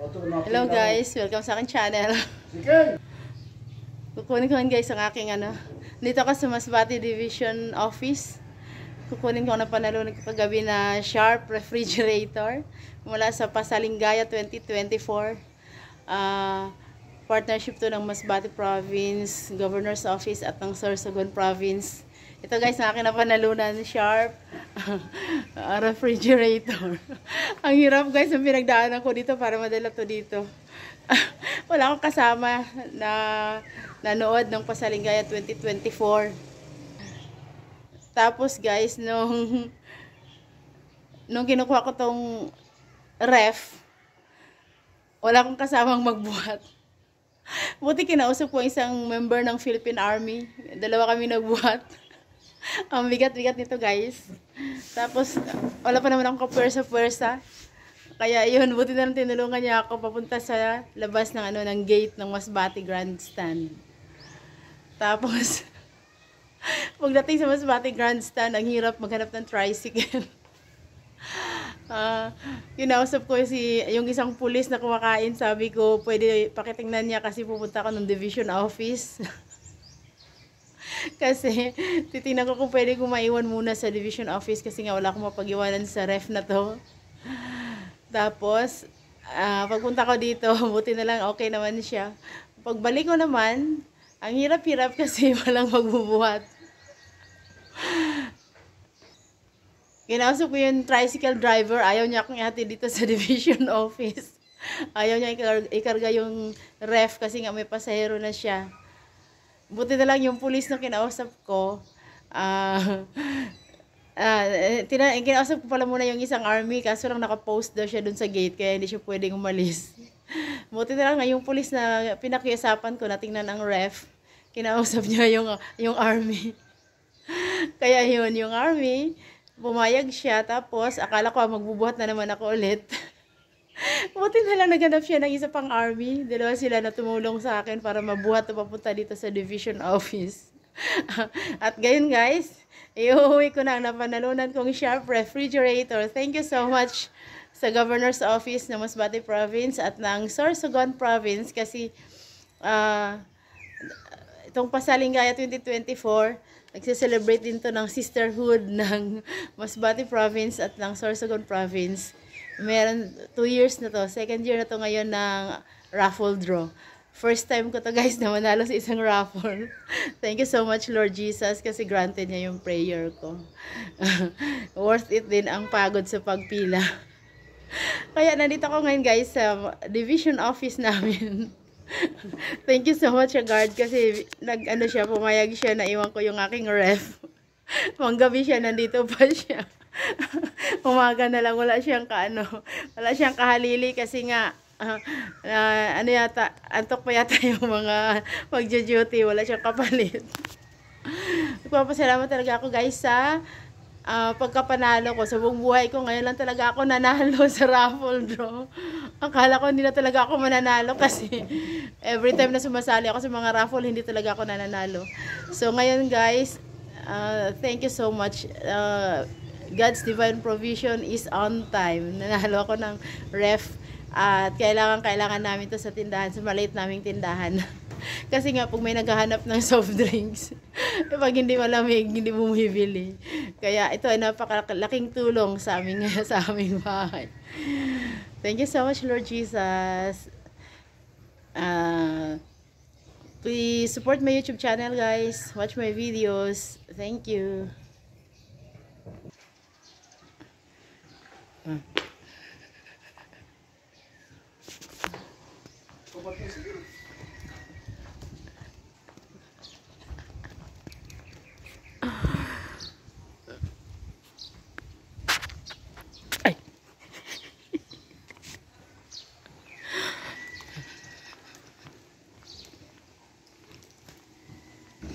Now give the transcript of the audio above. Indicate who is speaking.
Speaker 1: Hello guys, welcome sa aking channel. Kukunin ko guys ang aking dito ako sa Masbate Division Office. Kukunin ko na panalo kagabi na Sharp refrigerator mula sa Pasalingaya 2024. Partnership to ng Masbate Province, Governor's Office at ng Sorsogon Province. Ito guys, ang aking napanalunan, Sharp refrigerator. Ang hirap guys, ang pinagdaanan ko dito para madala to dito. Wala akong kasama na nanood ng Pasalingaya 2024. Tapos guys, nung kinukuha ko tong ref, wala akong kasamang magbuhat. Buti kinausap ko isang member ng Philippine Army. Dalawa kami nagbuhat. Ang bigat-bigat nito guys. Tapos wala pa naman akong kapwersa-pwersa. Kaya yun, buti na lang tinulungan niya ako papunta sa labas ng ng gate ng Masbate Grandstand. Tapos pagdating sa Masbate Grandstand, ang hirap maghanap ng tricycle. Kinausap ko yung isang pulis na kumakain, sabi ko pwede pakitingnan niya kasi pupunta ako ng division office. Kasi titingnan ko kung pwede ko maiwan muna sa division office kasi nga wala akong mapag-iwanan sa ref na to. Tapos pagpunta ko dito, buti na lang okay naman siya. Pagbalik ko naman, ang hirap-hirap kasi walang magbubuhat. Kinausap ko yung tricycle driver, ayaw niya akong ihatid dito sa division office. Ayaw niya ikarga yung ref kasi nga may pasahero na siya. Buti na lang yung pulis na kinausap ko, kinausap ko pala muna yung isang army, kaso lang nakapost daw siya dun sa gate, kaya hindi siya pwedeng umalis. Buti na lang yung pulis na pinakiusapan ko na tingnan ang ref, kinausap niya yung army. Kaya yun, yung army, pumayag siya, tapos akala ko magbubuhat na naman ako ulit. Buti na lang naghanap siya ng isa pang army. Dalawa sila na tumulong sa akin para mabuhat na papunta dito sa division office. At gayon guys, iuwi ko na ang napanalunan kong Sharp refrigerator. Thank you so much sa Governor's Office ng Masbate Province at ng Sorsogon Province kasi itong Pasalingaya 2024, nagse-celebrate din to ng sisterhood ng Masbate Province at ng Sorsogon Province. Meron 2 years na to. Second year na to ngayon ng raffle draw. First time ko to guys na manalo sa isang raffle. Thank you so much Lord Jesus kasi granted niya yung prayer ko. Worth it din ang pagod sa pagpila. Kaya nandito ako ngayon guys sa division office namin. Thank you so much guard kasi pumayag siya na iwan ko yung aking ref. Manggabi siya, nandito pa siya. Umaga na lang, wala siyang kahalili kasi nga antok pa yata yung mga magjo-duty, wala siyang kapalit. Nagpapasalamat talaga ako guys sa pagkapanalo ko sa buong buhay ko. Ngayon lang talaga ako nanalo sa raffle draw. Akala ko hindi na talaga ako mananalo kasi every time na sumasali ako sa mga raffle, hindi talaga ako nananalo. So ngayon guys, thank you so much. God's divine provision is on time. Nanalo ako ng ref at kailangan namin to sa tindahan, sa maliit naming tindahan. Kasi nga pag may naghahanap ng soft drinks, pag hindi malamig, hindi bumibili. Kaya ito ay napakalaking tulong sa aming bahay. Thank you so much Lord Jesus. Please support my YouTube channel guys. Watch my videos. Thank you.